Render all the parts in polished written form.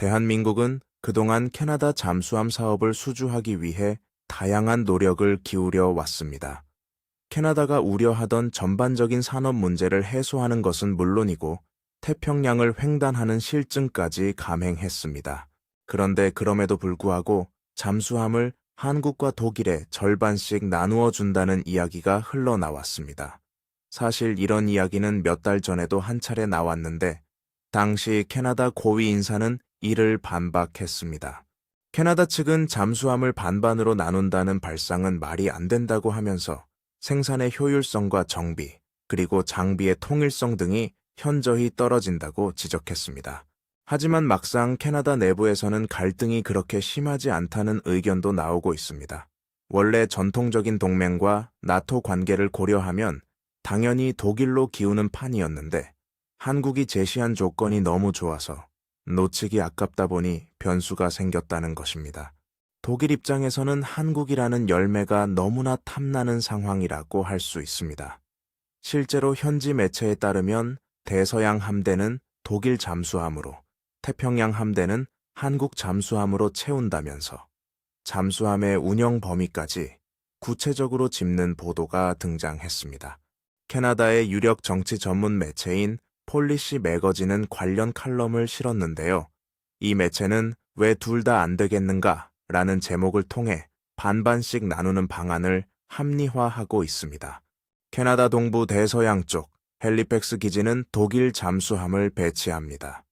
대한민국은 그동안 캐나다 잠수함 사업을 수주하기 위해 다양한 노력을 기울여 왔습니다. 캐나다가 우려하던 전반적인 산업 문제를 해소하는 것은 물론이고 태평양을 횡단하는 실증까지 감행했습니다. 그런데 그럼에도 불구하고 잠수함을 한국과 독일에 절반씩 나누어 준다는 이야기가 흘러나왔습니다. 사실 이런 이야기는 몇 달 전에도 한 차례 나왔는데 당시 캐나다 고위 인사는 이를 반박했습니다. 캐나다 측은 잠수함을 반반으로 나눈다는 발상은 말이 안 된다고 하면서 생산의 효율성과 정비, 그리고 장비의 통일성 등이 현저히 떨어진다고 지적했습니다. 하지만 막상 캐나다 내부에서는 갈등이 그렇게 심하지 않다는 의견도 나오고 있습니다. 원래 전통적인 동맹과 나토 관계를 고려하면 당연히 독일로 기우는 판이었는데 한국이 제시한 조건이 너무 좋아서 놓치기 아깝다 보니 변수가 생겼다는 것입니다. 독일 입장에서는 한국이라는 열매가 너무나 탐나는 상황이라고 할 수 있습니다. 실제로 현지 매체에 따르면 대서양 함대는 독일 잠수함으로, 태평양 함대는 한국 잠수함으로 채운다면서 잠수함의 운영 범위까지 구체적으로 짚는 보도가 등장했습니다. 캐나다의 유력 정치 전문 매체인 폴리시 매거진은 관련 칼럼을 실었는데요. 이 매체는 왜 둘 다 안 되겠는가? 라는 제목을 통해 반반씩 나누는 방안을 합리화하고 있습니다. 캐나다 동부 대서양 쪽 헬리팩스 기지는 독일 잠수함을 배치합니다.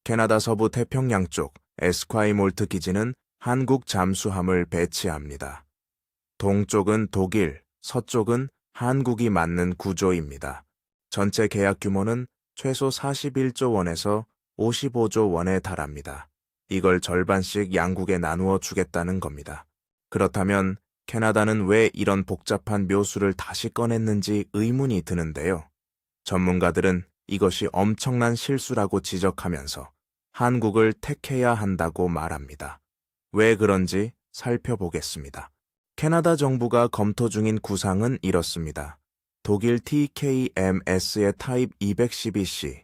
캐나다 서부 태평양 쪽 에스콰이몰트 기지는 한국 잠수함을 배치합니다. 동쪽은 독일, 서쪽은 한국이 맞는 구조입니다. 전체 계약 규모는 최소 41조 원에서 55조 원에 달합니다. 이걸 절반씩 양국에 나누어 주겠다는 겁니다. 그렇다면 캐나다는 왜 이런 복잡한 묘수를 다시 꺼냈는지 의문이 드는데요. 전문가들은 이것이 엄청난 실수라고 지적하면서 한국을 택해야 한다고 말합니다. 왜 그런지 살펴보겠습니다. 캐나다 정부가 검토 중인 구상은 이렇습니다. 독일 TKMS의 타입 212C,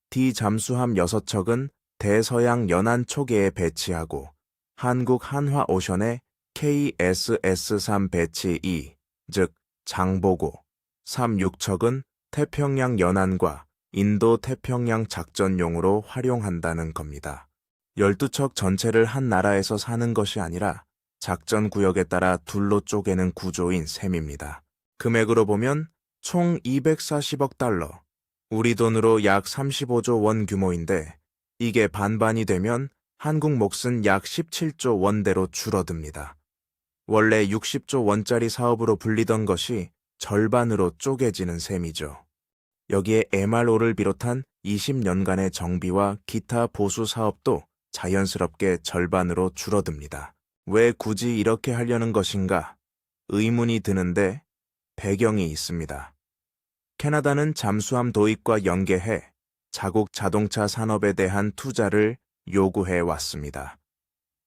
D 잠수함 6척은 대서양 연안 초계에 배치하고 한국 한화오션에 KSS-3 배치 2, 즉 장보고, 3-6척은 태평양 연안과 인도 태평양 작전용으로 활용한다는 겁니다. 12척 전체를 한 나라에서 사는 것이 아니라 작전 구역에 따라 둘로 쪼개는 구조인 셈입니다. 금액으로 보면 총 240억 달러, 우리 돈으로 약 35조 원 규모인데 이게 반반이 되면 한국 몫은 약 17조 원대로 줄어듭니다. 원래 60조 원짜리 사업으로 불리던 것이 절반으로 쪼개지는 셈이죠. 여기에 MRO를 비롯한 20년간의 정비와 기타 보수 사업도 자연스럽게 절반으로 줄어듭니다. 왜 굳이 이렇게 하려는 것인가? 의문이 드는데 배경이 있습니다. 캐나다는 잠수함 도입과 연계해 자국 자동차 산업에 대한 투자를 요구해 왔습니다.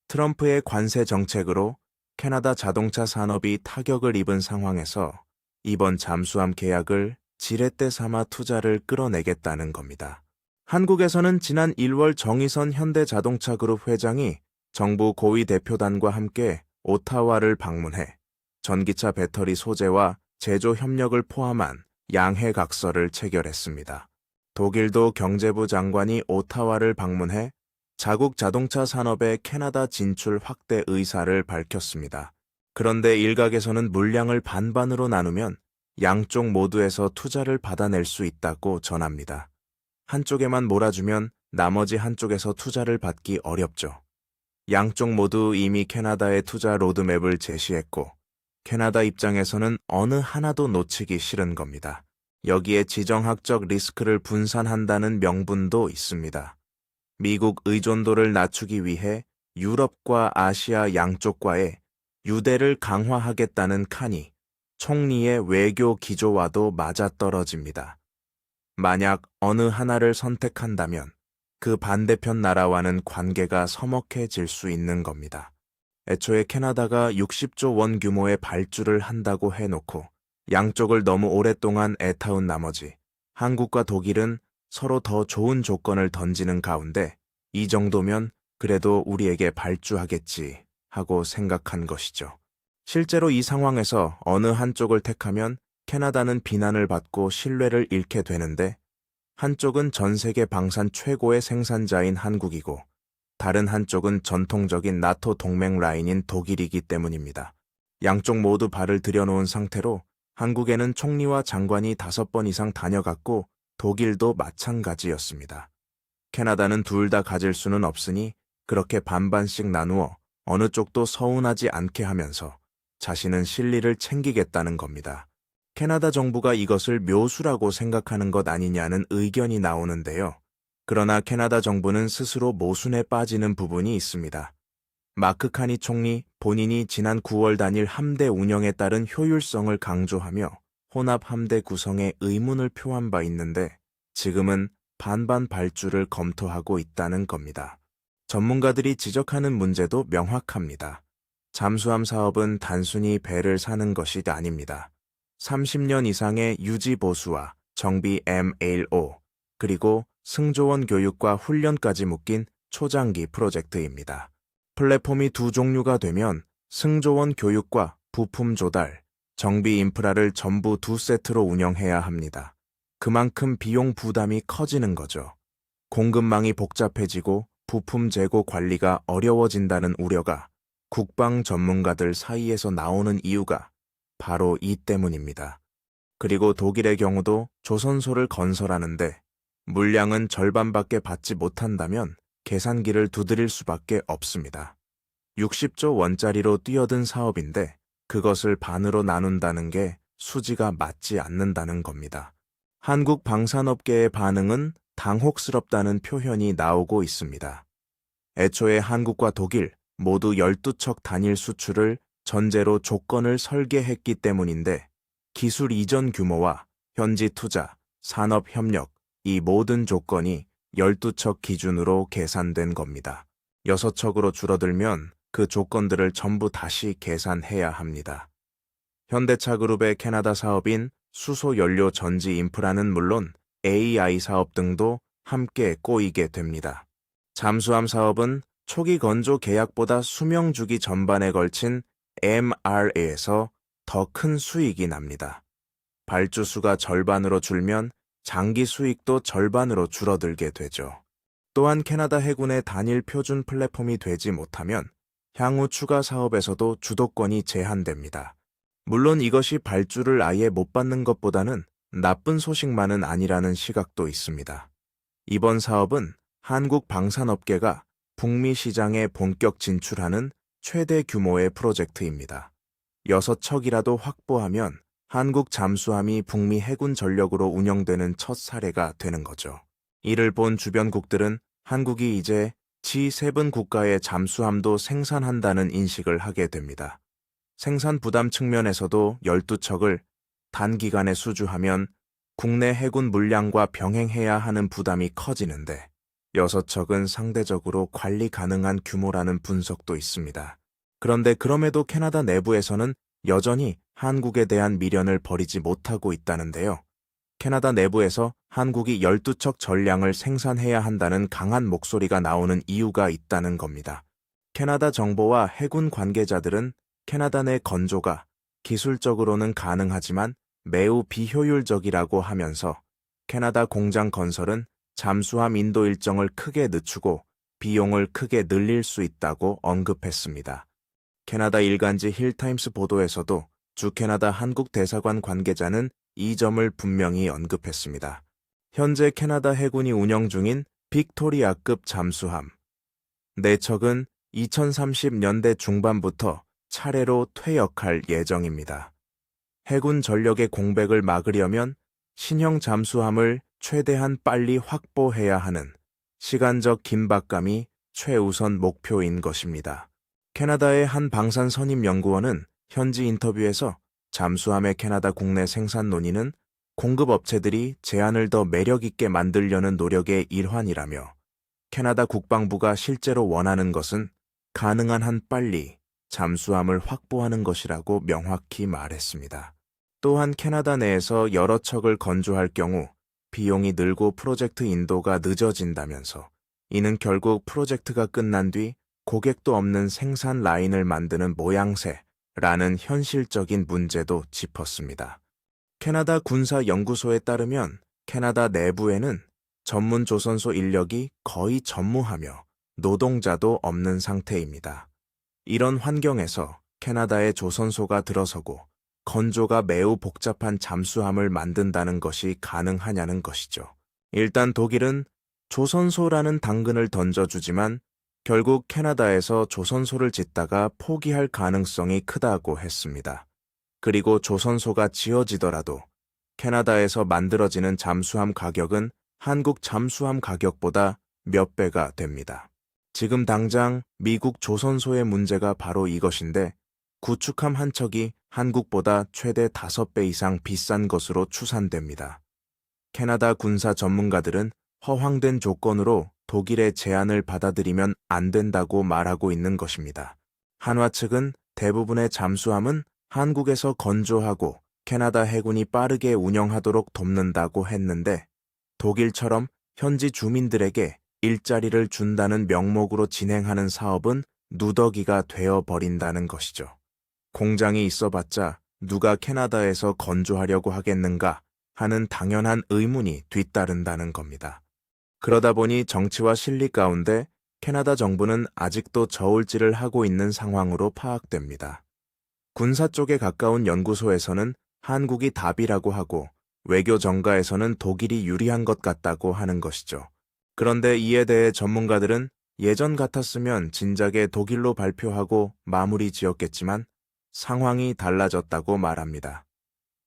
트럼프의 관세 정책으로 캐나다 자동차 산업이 타격을 입은 상황에서 이번 잠수함 계약을 지렛대 삼아 투자를 끌어내겠다는 겁니다. 한국에서는 지난 1월 정의선 현대자동차그룹 회장이 정부 고위 대표단과 함께 오타와를 방문해 전기차 배터리 소재와 제조 협력을 포함한 양해각서를 체결했습니다. 독일도 경제부 장관이 오타와를 방문해 자국 자동차 산업의 캐나다 진출 확대 의사를 밝혔습니다. 그런데 일각에서는 물량을 반반으로 나누면 양쪽 모두에서 투자를 받아낼 수 있다고 전합니다. 한쪽에만 몰아주면 나머지 한쪽에서 투자를 받기 어렵죠. 양쪽 모두 이미 캐나다의 투자 로드맵을 제시했고 캐나다 입장에서는 어느 하나도 놓치기 싫은 겁니다. 여기에 지정학적 리스크를 분산한다는 명분도 있습니다. 미국 의존도를 낮추기 위해 유럽과 아시아 양쪽과의 유대를 강화하겠다는 칸이 총리의 외교 기조와도 맞아떨어집니다. 만약 어느 하나를 선택한다면 그 반대편 나라와는 관계가 서먹해질 수 있는 겁니다. 애초에 캐나다가 60조 원 규모의 발주를 한다고 해놓고 양쪽을 너무 오랫동안 애타운 나머지 한국과 독일은 서로 더 좋은 조건을 던지는 가운데 이 정도면 그래도 우리에게 발주하겠지 하고 생각한 것이죠. 실제로 이 상황에서 어느 한쪽을 택하면 캐나다는 비난을 받고 신뢰를 잃게 되는데, 한쪽은 전 세계 방산 최고의 생산자인 한국이고 다른 한쪽은 전통적인 나토 동맹 라인인 독일이기 때문입니다. 양쪽 모두 발을 들여놓은 상태로 한국에는 총리와 장관이 5번 이상 다녀갔고 독일도 마찬가지였습니다. 캐나다는 둘 다 가질 수는 없으니 그렇게 반반씩 나누어 어느 쪽도 서운하지 않게 하면서 자신은 실리를 챙기겠다는 겁니다. 캐나다 정부가 이것을 묘수라고 생각하는 것 아니냐는 의견이 나오는데요. 그러나 캐나다 정부는 스스로 모순에 빠지는 부분이 있습니다. 마크 카니 총리 본인이 지난 9월 단일 함대 운영에 따른 효율성을 강조하며 혼합 함대 구성에 의문을 표한 바 있는데, 지금은 반반 발주를 검토하고 있다는 겁니다. 전문가들이 지적하는 문제도 명확합니다. 잠수함 사업은 단순히 배를 사는 것이 아닙니다. 30년 이상의 유지 보수와 정비 MAO, 그리고 승조원 교육과 훈련까지 묶인 초장기 프로젝트입니다. 플랫폼이 두 종류가 되면 승조원 교육과 부품 조달, 정비 인프라를 전부 두 세트로 운영해야 합니다. 그만큼 비용 부담이 커지는 거죠. 공급망이 복잡해지고 부품 재고 관리가 어려워진다는 우려가 국방 전문가들 사이에서 나오는 이유가 바로 이 때문입니다. 그리고 독일의 경우도 조선소를 건설하는데 물량은 절반밖에 받지 못한다면 계산기를 두드릴 수밖에 없습니다. 60조 원짜리로 뛰어든 사업인데 그것을 반으로 나눈다는 게 수지가 맞지 않는다는 겁니다. 한국 방산업계의 반응은 당혹스럽다는 표현이 나오고 있습니다. 애초에 한국과 독일 모두 12척 단일 수출을 전제로 조건을 설계했기 때문인데, 기술 이전 규모와 현지 투자, 산업 협력, 이 모든 조건이 12척 기준으로 계산된 겁니다. 6척으로 줄어들면 그 조건들을 전부 다시 계산해야 합니다. 현대차 그룹의 캐나다 사업인 수소 연료 전지 인프라는 물론 AI 사업 등도 함께 꼬이게 됩니다. 잠수함 사업은 초기 건조 계약보다 수명 주기 전반에 걸친 MRA에서 더 큰 수익이 납니다. 발주 수가 절반으로 줄면 장기 수익도 절반으로 줄어들게 되죠. 또한 캐나다 해군의 단일 표준 플랫폼이 되지 못하면 향후 추가 사업에서도 주도권이 제한됩니다. 물론 이것이 발주를 아예 못 받는 것보다는 나쁜 소식만은 아니라는 시각도 있습니다. 이번 사업은 한국 방산업계가 북미 시장에 본격 진출하는 최대 규모의 프로젝트입니다. 6척이라도 확보하면 한국 잠수함이 북미 해군 전력으로 운영되는 첫 사례가 되는 거죠. 이를 본 주변국들은 한국이 이제 G7 국가의 잠수함도 생산한다는 인식을 하게 됩니다. 생산 부담 측면에서도 12척을 단기간에 수주하면 국내 해군 물량과 병행해야 하는 부담이 커지는데 6척은 상대적으로 관리 가능한 규모라는 분석도 있습니다. 그런데 그럼에도 캐나다 내부에서는 여전히 한국에 대한 미련을 버리지 못하고 있다는데요. 캐나다 내부에서 한국이 12척 전량을 생산해야 한다는 강한 목소리가 나오는 이유가 있다는 겁니다. 캐나다 정보와 해군 관계자들은 캐나다 내 건조가 기술적으로는 가능하지만 매우 비효율적이라고 하면서 캐나다 공장 건설은 잠수함 인도 일정을 크게 늦추고 비용을 크게 늘릴 수 있다고 언급했습니다. 캐나다 일간지 힐타임스 보도에서도 주 캐나다 한국 대사관 관계자는 이 점을 분명히 언급했습니다. 현재 캐나다 해군이 운영 중인 빅토리아급 잠수함 4척은 2030년대 중반부터 차례로 퇴역할 예정입니다. 해군 전력의 공백을 막으려면 신형 잠수함을 최대한 빨리 확보해야 하는 시간적 긴박감이 최우선 목표인 것입니다. 캐나다의 한 방산 선임 연구원은 현지 인터뷰에서 잠수함의 캐나다 국내 생산 논의는 공급업체들이 제안을 더 매력있게 만들려는 노력의 일환이라며, 캐나다 국방부가 실제로 원하는 것은 가능한 한 빨리 잠수함을 확보하는 것이라고 명확히 말했습니다. 또한 캐나다 내에서 여러 척을 건조할 경우 비용이 늘고 프로젝트 인도가 늦어진다면서 이는 결국 프로젝트가 끝난 뒤 고객도 없는 생산 라인을 만드는 모양새라는 현실적인 문제도 짚었습니다. 캐나다 군사연구소에 따르면 캐나다 내부에는 전문 조선소 인력이 거의 전무하며 노동자도 없는 상태입니다. 이런 환경에서 캐나다의 조선소가 들어서고 건조가 매우 복잡한 잠수함을 만든다는 것이 가능하냐는 것이죠. 일단 독일은 조선소라는 당근을 던져주지만 결국 캐나다에서 조선소를 짓다가 포기할 가능성이 크다고 했습니다. 그리고 조선소가 지어지더라도 캐나다에서 만들어지는 잠수함 가격은 한국 잠수함 가격보다 몇 배가 됩니다. 지금 당장 미국 조선소의 문제가 바로 이것인데 구축함 한 척이 한국보다 최대 5배 이상 비싼 것으로 추산됩니다. 캐나다 군사 전문가들은 허황된 조건으로 독일의 제안을 받아들이면 안 된다고 말하고 있는 것입니다. 한화 측은 대부분의 잠수함은 한국에서 건조하고 캐나다 해군이 빠르게 운영하도록 돕는다고 했는데 독일처럼 현지 주민들에게 일자리를 준다는 명목으로 진행하는 사업은 누더기가 되어버린다는 것이죠. 공장이 있어봤자 누가 캐나다에서 건조하려고 하겠는가 하는 당연한 의문이 뒤따른다는 겁니다. 그러다 보니 정치와 실리 가운데 캐나다 정부는 아직도 저울질을 하고 있는 상황으로 파악됩니다. 군사 쪽에 가까운 연구소에서는 한국이 답이라고 하고 외교 정가에서는 독일이 유리한 것 같다고 하는 것이죠. 그런데 이에 대해 전문가들은 예전 같았으면 진작에 독일로 발표하고 마무리 지었겠지만 상황이 달라졌다고 말합니다.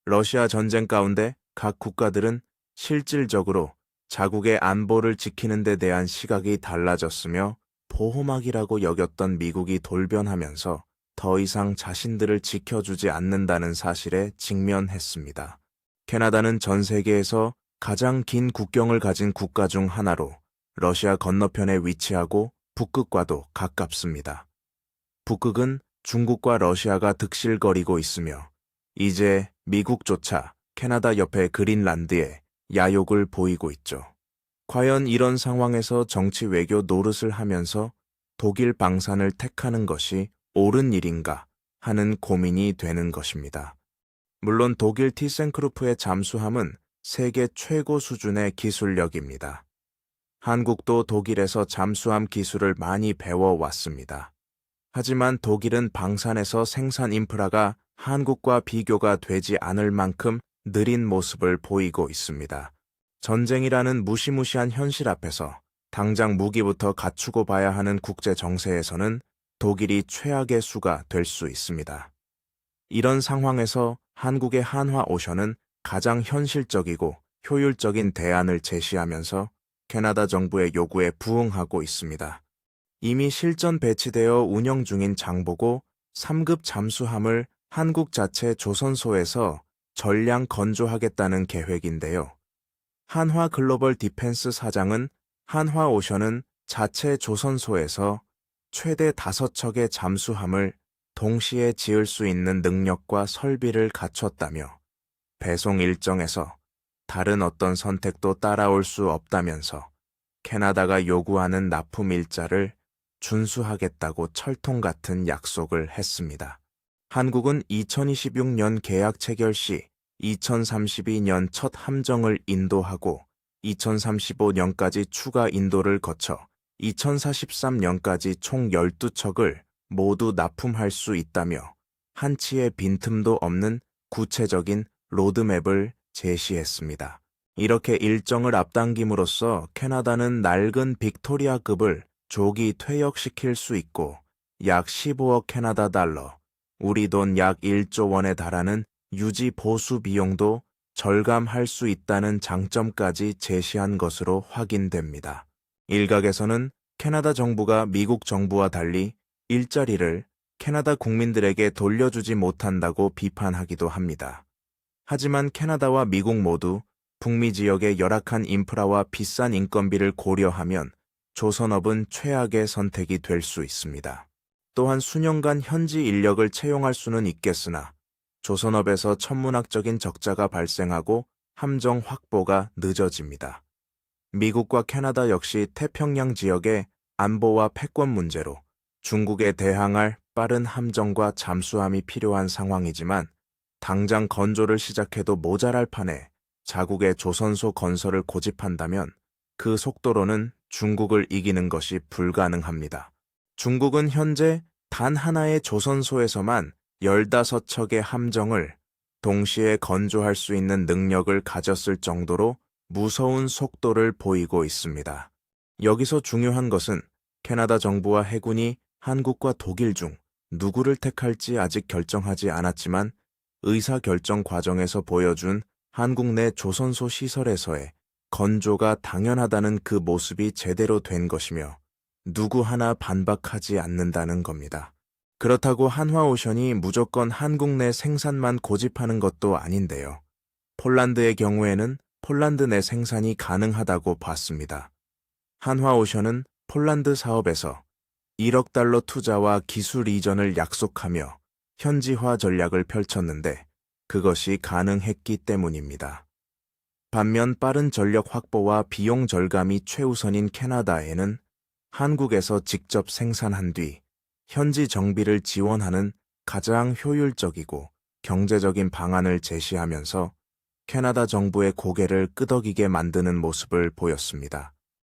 러시아 전쟁 가운데 각 국가들은 실질적으로 자국의 안보를 지키는 데 대한 시각이 달라졌으며 보호막이라고 여겼던 미국이 돌변하면서 더 이상 자신들을 지켜주지 않는다는 사실에 직면했습니다. 캐나다는 전 세계에서 가장 긴 국경을 가진 국가 중 하나로 러시아 건너편에 위치하고 북극과도 가깝습니다. 북극은 중국과 러시아가 득실거리고 있으며 이제 미국조차 캐나다 옆에 그린란드에 야욕을 보이고 있죠. 과연 이런 상황에서 정치 외교 노릇을 하면서 독일 방산을 택하는 것이 옳은 일인가 하는 고민이 되는 것입니다. 물론 독일 티센크루프의 잠수함은 세계 최고 수준의 기술력입니다. 한국도 독일에서 잠수함 기술을 많이 배워왔습니다. 하지만 독일은 방산에서 생산 인프라가 한국과 비교가 되지 않을 만큼 느린 모습을 보이고 있습니다. 전쟁이라는 무시무시한 현실 앞에서 당장 무기부터 갖추고 봐야 하는 국제 정세에서는 독일이 최악의 수가 될 수 있습니다. 이런 상황에서 한국의 한화오션은 가장 현실적이고 효율적인 대안을 제시하면서 캐나다 정부의 요구에 부응하고 있습니다. 이미 실전 배치되어 운영 중인 장보고 3급 잠수함을 한국 자체 조선소에서 전량 건조하겠다는 계획인데요. 한화 글로벌 디펜스 사장은 한화오션은 자체 조선소에서 최대 5척의 잠수함을 동시에 지을 수 있는 능력과 설비를 갖췄다며 배송 일정에서 다른 어떤 선택도 따라올 수 없다면서 캐나다가 요구하는 납품 일자를 준수하겠다고 철통 같은 약속을 했습니다. 한국은 2026년 계약 체결 시 2032년 첫 함정을 인도하고 2035년까지 추가 인도를 거쳐 2043년까지 총 12척을 모두 납품할 수 있다며 한치의 빈틈도 없는 구체적인 로드맵을 제시했습니다. 이렇게 일정을 앞당김으로써 캐나다는 낡은 빅토리아급을 조기 퇴역시킬 수 있고 약 15억 캐나다 달러, 우리 돈 약 1조 원에 달하는 유지 보수 비용도 절감할 수 있다는 장점까지 제시한 것으로 확인됩니다. 일각에서는 캐나다 정부가 미국 정부와 달리 일자리를 캐나다 국민들에게 돌려주지 못한다고 비판하기도 합니다. 하지만 캐나다와 미국 모두 북미 지역의 열악한 인프라와 비싼 인건비를 고려하면 조선업은 최악의 선택이 될 수 있습니다. 또한 수년간 현지 인력을 채용할 수는 있겠으나 조선업에서 천문학적인 적자가 발생하고 함정 확보가 늦어집니다. 미국과 캐나다 역시 태평양 지역의 안보와 패권 문제로 중국에 대항할 빠른 함정과 잠수함이 필요한 상황이지만 당장 건조를 시작해도 모자랄 판에 자국의 조선소 건설을 고집한다면 그 속도로는 중국을 이기는 것이 불가능합니다. 중국은 현재 단 하나의 조선소에서만 15척의 함정을 동시에 건조할 수 있는 능력을 가졌을 정도로 무서운 속도를 보이고 있습니다. 여기서 중요한 것은 캐나다 정부와 해군이 한국과 독일 중 누구를 택할지 아직 결정하지 않았지만 의사결정 과정에서 보여준 한국 내 조선소 시설에서의 건조가 당연하다는 그 모습이 제대로 된 것이며 누구 하나 반박하지 않는다는 겁니다. 그렇다고 한화오션이 무조건 한국 내 생산만 고집하는 것도 아닌데요. 폴란드의 경우에는 폴란드 내 생산이 가능하다고 봤습니다. 한화오션은 폴란드 사업에서 1억 달러 투자와 기술 이전을 약속하며 현지화 전략을 펼쳤는데 그것이 가능했기 때문입니다. 반면 빠른 전력 확보와 비용 절감이 최우선인 캐나다에는 한국에서 직접 생산한 뒤 현지 정비를 지원하는 가장 효율적이고 경제적인 방안을 제시하면서 캐나다 정부의 고개를 끄덕이게 만드는 모습을 보였습니다.